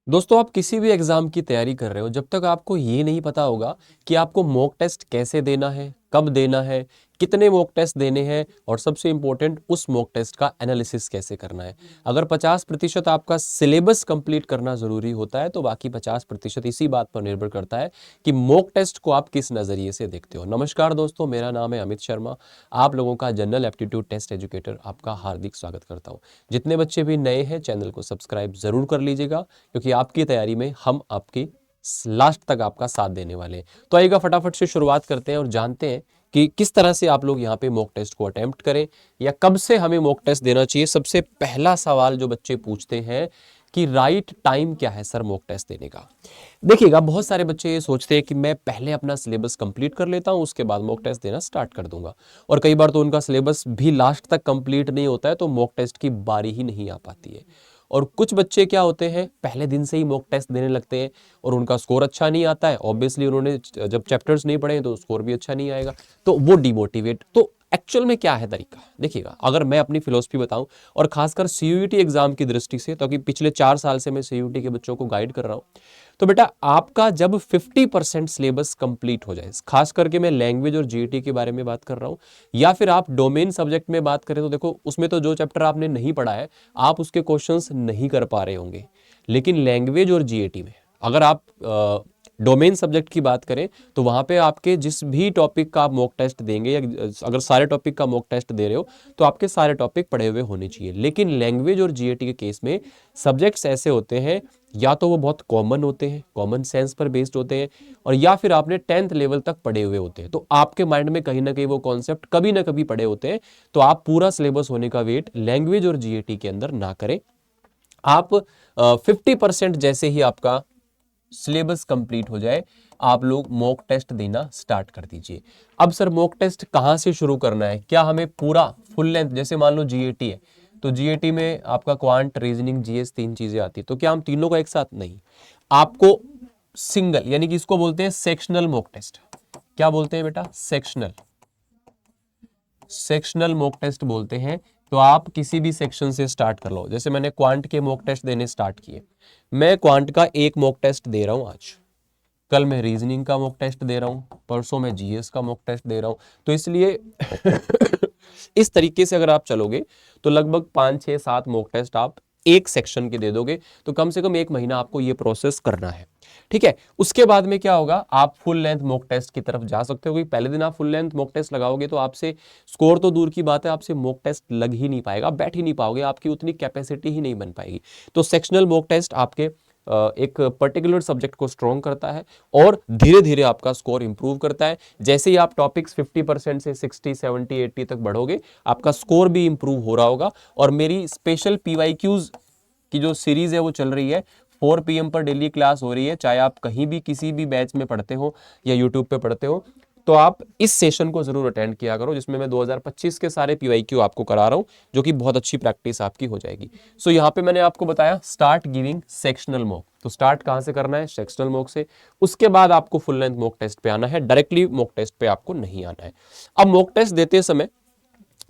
दोस्तों, आप किसी भी एग्जाम की तैयारी कर रहे हो, जब तक आपको ये नहीं पता होगा कि आपको मॉक टेस्ट कैसे देना है, कब देना है, कितने मॉक टेस्ट देने हैं, और सबसे इंपॉर्टेंट उस मॉक टेस्ट का एनालिसिस कैसे करना है। अगर 50% आपका सिलेबस कंप्लीट करना जरूरी होता है तो बाकी 50% इसी बात पर निर्भर करता है कि मॉक टेस्ट को आप किस नजरिए से देखते हो। नमस्कार दोस्तों, मेरा नाम है अमित शर्मा। आप लोगों का जनरल एप्टीट्यूड टेस्ट एजुकेटर आपका हार्दिक स्वागत करता हूँ। जितने बच्चे भी नए हैं, चैनल को सब्सक्राइब जरूर कर लीजिएगा, क्योंकि आपकी तैयारी में हम आपकी लास्ट तक आपका साथ देने वाले हैं। तो आइएगा फटाफट से शुरुआत करते हैं और जानते हैं कि किस तरह से आप लोग यहाँ पे मॉक टेस्ट को अटेम्प्ट करें या कब से हमें मॉक टेस्ट देना चाहिए। सबसे पहला सवाल जो बच्चे पूछते हैं कि राइट टाइम क्या है सर मॉक टेस्ट देने का। देखिएगा, बहुत सारे बच्चे ये सोचते हैं कि मैं पहले अपना सिलेबस कंप्लीट कर लेता हूँ, उसके बाद मॉक टेस्ट देना स्टार्ट कर दूंगा, और कई बार तो उनका सिलेबस भी लास्ट तक कंप्लीट नहीं होता है, तो मॉक टेस्ट की बारी ही नहीं आ पाती है। और कुछ बच्चे क्या होते हैं, पहले दिन से ही मॉक टेस्ट देने लगते हैं और उनका स्कोर अच्छा नहीं आता है। ऑब्वियसली उन्होंने जब चैप्टर्स नहीं पढ़े तो स्कोर भी अच्छा नहीं आएगा, तो वो डिमोटिवेट। तो एक्चुअल में क्या है तरीका, देखिएगा, अगर मैं अपनी फिलोसफी बताऊं, और खासकर सीयूईटी एग्जाम की दृष्टि से, तो कि पिछले 4 साल से मैं सीयूईटी के बच्चों को गाइड कर रहा हूं, तो बेटा आपका जब 50% सिलेबस कंप्लीट हो जाए, खास करके मैं लैंग्वेज और जीईटी के बारे में बात कर रहा हूं, या फिर आप डोमेन सब्जेक्ट में बात करें, तो देखो उसमें तो जो चैप्टर आपने नहीं पढ़ा है आप उसके क्वेश्चंस नहीं कर पा रहे होंगे। लेकिन लैंग्वेज और जीईटी में अगर आप डोमेन सब्जेक्ट की बात करें, तो वहां पे आपके जिस भी टॉपिक का आप मॉक टेस्ट देंगे, या अगर सारे टॉपिक का मॉक टेस्ट दे रहे हो, तो आपके सारे टॉपिक पढ़े हुए होने चाहिए। लेकिन लैंग्वेज और जीईटी के केस में सब्जेक्ट्स ऐसे होते हैं, या तो वो बहुत कॉमन होते हैं, कॉमन सेंस पर बेस्ड होते हैं, और या फिर आपने 10th लेवल तक पढ़े हुए होते हैं, तो आपके माइंड में कहीं ना कहीं वो कॉन्सेप्ट कभी ना कभी पढ़े होते हैं। तो आप पूरा सिलेबस होने का वेट लैंग्वेज और जीईटी के अंदर ना करें। आप 50% जैसे ही आपका सिलेबस कंप्लीट हो जाए, आप लोग मॉक टेस्ट देना स्टार्ट कर दीजिए। अब सर मॉक टेस्ट कहाँ से शुरू करना है, क्या हमें पूरा फुल लेंथ, जैसे मान लो जीएटी है, तो जीएटी में आपका क्वांट, रीजनिंग, जीएस 3 चीजें आती है, तो क्या हम तीनों का एक साथ? नहीं, आपको सिंगल, यानी कि इसको बोलते हैं सेक्शनल मॉक टेस्ट। क्या बोलते हैं बेटा? सेक्शनल। सेक्शनल मॉक टेस्ट बोलते हैं। तो आप किसी भी सेक्शन से स्टार्ट कर लो। जैसे मैंने क्वांट के मॉक टेस्ट देने स्टार्ट किए, मैं क्वांट का एक मॉक टेस्ट दे रहा हूं आज, कल मैं रीजनिंग का मॉक टेस्ट दे रहा हूं, परसों मैं जीएस का मॉक टेस्ट दे रहा हूं। तो इसलिए इस तरीके से अगर आप चलोगे तो लगभग 5 6 7 मॉक टेस्ट आप एक सेक्शन के दे दोगे, तो कम से कम 1 महीना आपको ये प्रोसेस करना है। ठीक है, उसके बाद में क्या होगा, आप फुल लेंथ मॉक टेस्ट की तरफ जा सकते हो, क्योंकि पहले दिन आप फुल लेंथ मॉक टेस्ट लगाओगे तो आपसे स्कोर तो दूर की बात है, आपसे मॉक टेस्ट लग ही नहीं पाएगा, बैठ ही नहीं पाओगे, आपकी उतनी कैपेसिटी ही नहीं बन पाएगी। तो सेक्शनल मॉक टेस्ट आपके एक पर्टिकुलर सब्जेक्ट को स्ट्रॉन्ग करता है और धीरे धीरे आपका स्कोर इंप्रूव करता है। जैसे ही आप टॉपिक्स 50% से 60 70 80 तक बढ़ोगे, आपका स्कोर भी इंप्रूव हो रहा होगा। और मेरी स्पेशल पीवाईक्यूज की जो सीरीज है वो चल रही है, 4 PM पर डेली क्लास हो रही है, चाहे आप कहीं भी किसी भी बैच में पढ़ते हो या यूट्यूब पे पढ़ते हो, तो आप इस सेशन को जरूर अटेंड किया करो, जिसमें मैं 2025 के सारे पीवाईक्यू आपको करा रहा हूं, जो कि बहुत अच्छी प्रैक्टिस आपकी हो जाएगी। सो यहाँ पे मैंने आपको बताया स्टार्ट गिविंग सेक्शनल मॉक। तो स्टार्ट कहां से करना है? सेक्शनल मॉक से। उसके बाद आपको फुल लेंथ मॉक टेस्ट पे आना है, डायरेक्टली मॉक टेस्ट पे आपको नहीं आना है। अब मॉक टेस्ट देते समय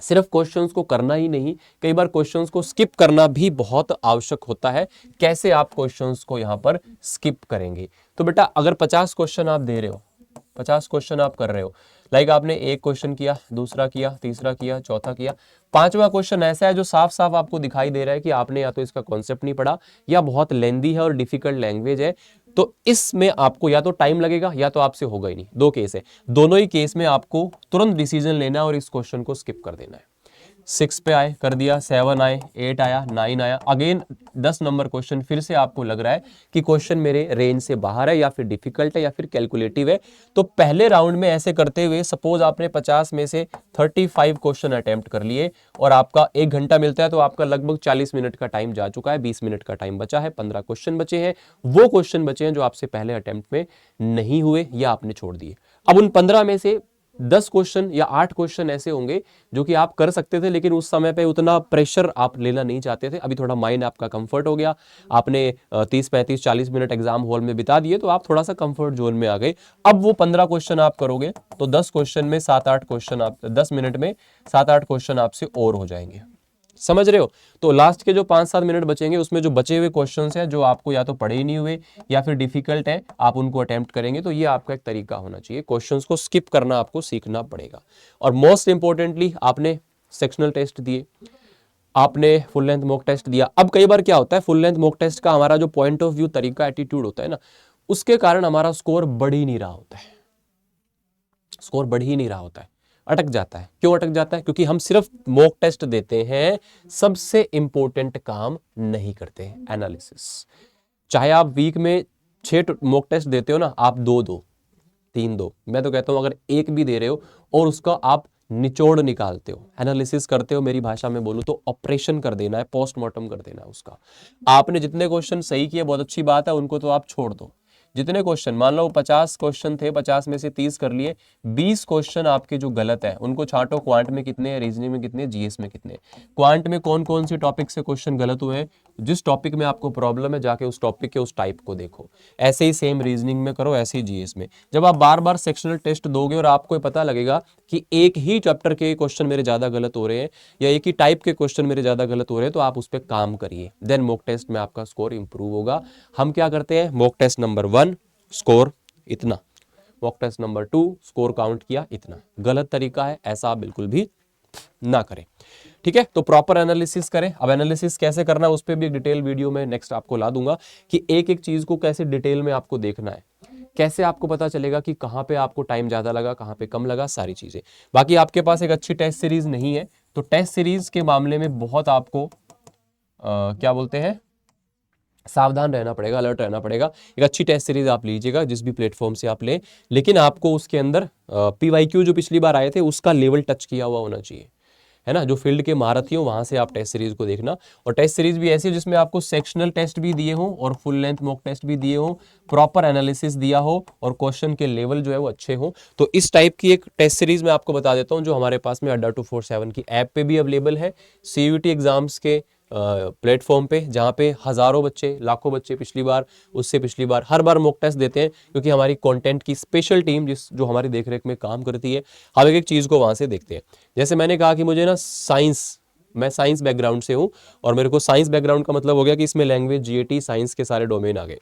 सिर्फ क्वेश्चंस को करना ही नहीं, कई बार क्वेश्चंस को स्किप करना भी बहुत आवश्यक होता है। कैसे आप क्वेश्चंस को यहां पर स्किप करेंगे? तो बेटा अगर 50 क्वेश्चन आप दे रहे हो, 50 क्वेश्चन आप कर रहे हो, लाइक आपने एक क्वेश्चन किया, दूसरा किया, तीसरा किया, चौथा किया, पांचवा क्वेश्चन ऐसा है जो साफ साफ आपको दिखाई दे रहा है कि आपने या तो इसका कॉन्सेप्ट नहीं पढ़ा, या बहुत लेंदी है और डिफिकल्ट लैंग्वेज है, तो इसमें आपको या तो टाइम लगेगा या तो आपसे होगा ही नहीं। दो केस है, दोनों ही केस में आपको तुरंत डिसीजन लेना है और इस क्वेश्चन को स्किप कर देना है। 6 पे आए, कर दिया, 7 आए, 8 आया, 9 आया, अगेन 10 नंबर क्वेश्चन, फिर से आपको लग रहा है कि क्वेश्चन मेरे रेंज से बाहर है, या फिर डिफिकल्ट है, या फिर कैलकुलेटिव है, तो पहले राउंड में ऐसे करते हुए सपोज आपने 50 में से 35 क्वेश्चन अटेम्प्ट कर लिए और आपका 1 घंटा मिलता है, तो आपका लगभग 40 मिनट का टाइम जा चुका है, 20 मिनट का टाइम बचा है, 15 क्वेश्चन बचे हैं, वो क्वेश्चन बचे हैं जो आपसे पहले अटेम्प्ट में नहीं हुए या आपने छोड़ दिए। अब उन 15 में से 10 क्वेश्चन या 8 क्वेश्चन ऐसे होंगे जो कि आप कर सकते थे, लेकिन उस समय पे उतना प्रेशर आप लेना नहीं चाहते थे। अभी थोड़ा माइंड आपका कंफर्ट हो गया, आपने 30 35 40 मिनट एग्जाम हॉल में बिता दिए, तो आप थोड़ा सा कंफर्ट जोन में आ गए। अब वो 15 क्वेश्चन आप करोगे तो 10 क्वेश्चन में 7 8 क्वेश्चन आप 10 मिनट में 7 8 क्वेश्चन आपसे और हो जाएंगे। समझ रहे हो? तो लास्ट के जो 5-7 मिनट बचेंगे उसमें जो बचे हुए क्वेश्चंस हैं जो आपको या तो पढ़े ही नहीं हुए या फिर डिफिकल्ट है, आप उनको अटेम्प्ट करेंगे। तो ये आपका एक तरीका होना चाहिए, क्वेश्चंस को स्किप करना आपको सीखना पड़ेगा। और मोस्ट इंपॉर्टेंटली आपने सेक्शनल टेस्ट दिए, आपने फुल लेंथ मॉक टेस्ट दिया। अब कई बार क्या होता है, फुल लेंथ मॉक टेस्ट का हमारा जो पॉइंट ऑफ व्यू, तरीका, एटीट्यूड होता है ना, उसके कारण हमारा स्कोर बढ़ ही नहीं रहा होता है, स्कोर बढ़ ही नहीं रहा होता है, अटक जाता है। क्यों अटक जाता है? क्योंकि हम सिर्फ मॉक टेस्ट देते हैं, सबसे इंपॉर्टेंट काम नहीं करते हैं, एनालिसिस। चाहे आप वीक में 6 मॉक टेस्ट देते हो ना, आप 2 दो, 3 दो, मैं तो कहता हूं अगर एक भी दे रहे हो और उसका आप निचोड़ निकालते हो, एनालिसिस करते हो, मेरी भाषा में बोलूं तो ऑपरेशन कर देना है, पोस्टमार्टम कर देना है उसका। आपने जितने क्वेश्चन सही किए बहुत अच्छी बात है, उनको तो आप छोड़ दो। जितने क्वेश्चन, मान लो 50 क्वेश्चन थे, 50 में से 30 कर लिए, 20 क्वेश्चन आपके जो गलत है उनको छांटो। क्वांट में कितने हैं, रीजनिंग में कितने, जीएस में कितने। क्वांट में कौन कौन से टॉपिक से क्वेश्चन गलत हुए हैं, जिस टॉपिक में आपको प्रॉब्लम है जाके उस टॉपिक के उस टाइप को देखो। ऐसे ही सेम रीजनिंग में करो, ऐसे ही जीएस में। जब आप बार बार सेक्शनल टेस्ट दोगे और आपको पता लगेगा कि एक ही चैप्टर के क्वेश्चन मेरे ज्यादा गलत हो रहे हैं या एक ही टाइप के क्वेश्चन मेरे ज्यादा गलत हो रहे हैं, तो आप उस पर काम करिए, देन मॉक टेस्ट में आपका स्कोर इंप्रूव होगा। हम क्या करते हैं, मॉक टेस्ट नंबर 1 स्कोर इतना, mock test number 2 score count किया इतना। गलत तरीका है, ऐसा आप बिल्कुल भी ना करें, ठीक है? तो प्रॉपर एनालिसिस करें। अब एनालिसिस कैसे करना है उस पर भी एक डिटेल वीडियो में नेक्स्ट आपको ला दूंगा कि एक एक चीज को कैसे डिटेल में आपको देखना है, कैसे आपको पता चलेगा कि कहां पे आपको टाइम ज्यादा लगा, कहां पे कम लगा, सारी चीजें। बाकी आपके पास एक अच्छी टेस्ट सीरीज नहीं है तो टेस्ट सीरीज के मामले में बहुत आपको क्या बोलते हैं, सावधान रहना पड़ेगा, अलर्ट रहना पड़ेगा। एक अच्छी टेस्ट सीरीज आप लीजिएगा जिस भी प्लेटफॉर्म से आप लें, लेकिन आपको उसके अंदर पीवाईक्यू जो पिछली बार आए थे उसका लेवल टच किया हुआ होना चाहिए, है ना? जो फील्ड के महारथी हो वहां से आप टेस्ट सीरीज को देखना। और टेस्ट सीरीज भी ऐसी जिसमें आपको सेक्शनल टेस्ट भी दिए हो और फुल लेंथ मॉक टेस्ट भी दिए हो, प्रॉपर एनालिसिस दिया हो और क्वेश्चन के लेवल जो है वो अच्छे हो। तो इस टाइप की एक टेस्ट सीरीज मैं आपको बता देता हूं जो हमारे पास में अड्डा 247 की ऐप पे भी अवेलेबल है, सीयूईटी एग्जाम्स के प्लेटफॉर्म पे, जहाँ पे हजारों बच्चे, लाखों बच्चे पिछली बार, उससे पिछली बार, हर बार मॉक टेस्ट देते हैं, क्योंकि हमारी कंटेंट की स्पेशल टीम जो हमारी देखरेख में काम करती है, हम एक एक चीज़ को वहाँ से देखते हैं। जैसे मैंने कहा कि मुझे ना मैं साइंस बैकग्राउंड से हूँ और मेरे को साइंस बैकग्राउंड का मतलब हो गया कि इसमें लैंग्वेज, जीएटी, साइंस के सारे डोमेन आ गए।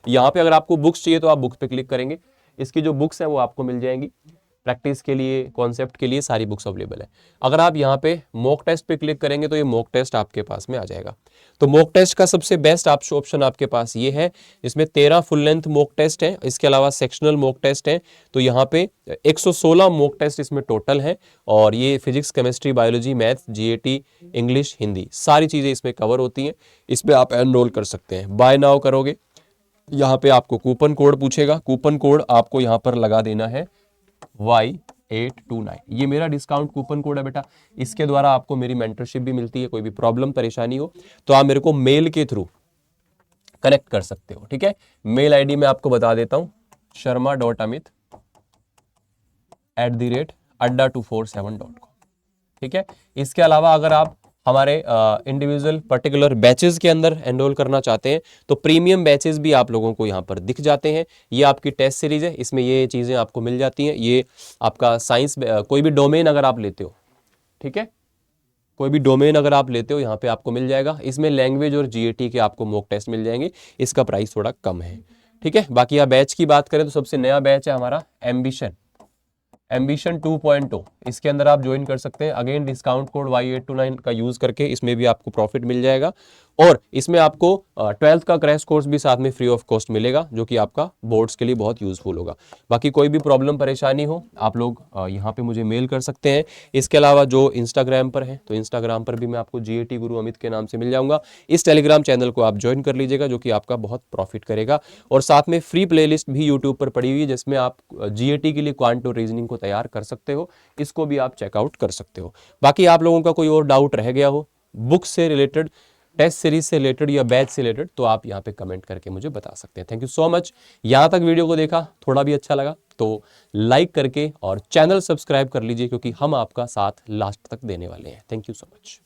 यहाँ पे अगर आपको बुक्स चाहिए तो आप बुक्स पे क्लिक करेंगे, इसकी जो बुक्स हैं वो आपको मिल जाएंगी, प्रैक्टिस के लिए, कॉन्सेप्ट के लिए सारी बुक्स अवेलेबल है। अगर आप यहाँ पे मॉक टेस्ट पे क्लिक करेंगे तो ये मॉक टेस्ट आपके पास में आ जाएगा। तो मॉक टेस्ट का सबसे बेस्ट ऑप्शन आपके पास ये है, इसमें 13 फुल लेंथ मॉक टेस्ट हैं, इसके अलावा सेक्शनल मॉक टेस्ट हैं। तो यहाँ पे 116 मॉक टेस्ट इसमें टोटल हैं और ये physics, chemistry, biology, math, GAT, English, Hindi, सारी चीज़ें इसमें कवर होती हैं। इसमें आप एनरोल कर सकते हैं। बाय नाउ करोगे, यहाँ पे आपको कूपन कोड पूछेगा, कूपन कोड आपको यहाँ पर लगा देना है Y829, ये मेरा डिस्काउंट कूपन कोड है बेटा। इसके द्वारा आपको मेरी मेंटरशिप भी मिलती है। कोई भी प्रॉब्लम, परेशानी हो तो आप मेरे को मेल के थ्रू कनेक्ट कर सकते हो, ठीक है? मेल आईडी मैं आपको बता देता हूं, sharma.amit@adda247.com, ठीक है? इसके अलावा अगर आप हमारे इंडिविजुअल पर्टिकुलर बैचेस के अंदर एनरोल करना चाहते हैं तो प्रीमियम बैचेस भी आप लोगों को यहाँ पर दिख जाते हैं। ये आपकी टेस्ट सीरीज है, इसमें ये चीज़ें आपको मिल जाती हैं। ये आपका साइंस, कोई भी डोमेन अगर आप लेते हो, ठीक है, कोई भी डोमेन अगर आप लेते हो यहाँ पे आपको मिल जाएगा। इसमें लैंग्वेज और जीएटी के आपको मॉक टेस्ट मिल जाएंगे, इसका प्राइस थोड़ा कम है, ठीक है? बाकी आप बैच की बात करें तो सबसे नया बैच है हमारा एम्बिशन 2.0, इसके अंदर आप ज्वाइन कर सकते हैं। अगेन डिस्काउंट कोड Y829 का यूज करके इसमें भी आपको प्रॉफिट मिल जाएगा और इसमें आपको 12th का क्रैश कोर्स भी साथ में फ्री ऑफ कॉस्ट मिलेगा, जो कि आपका बोर्ड्स के लिए बहुत यूजफुल होगा। बाकी कोई भी प्रॉब्लम, परेशानी हो आप लोग यहाँ पे मुझे मेल कर सकते हैं। इसके अलावा जो इंस्टाग्राम पर है तो इंस्टाग्राम पर भी मैं आपको जीएटी गुरु अमित के नाम से मिल जाऊंगा। इस टेलीग्राम चैनल को आप ज्वाइन कर लीजिएगा, जो कि आपका बहुत प्रॉफिट करेगा। और साथ में फ्री प्लेलिस्ट भी यूट्यूब पर पड़ी हुई है, जिसमें आप जीएटी के लिए क्वांट और रीजनिंग को तैयार कर सकते हो, इसको भी आप चेकआउट कर सकते हो। बाकी आप लोगों का कोई और डाउट रह गया हो बुक से रिलेटेड, टेस्ट सीरीज से रिलेटेड या बैच से रिलेटेड, तो आप यहाँ पे कमेंट करके मुझे बता सकते हैं। Thank you so much. यहाँ तक वीडियो को देखा, थोड़ा भी अच्छा लगा तो लाइक करके और चैनल सब्सक्राइब कर लीजिए, क्योंकि हम आपका साथ लास्ट तक देने वाले हैं। Thank you so much.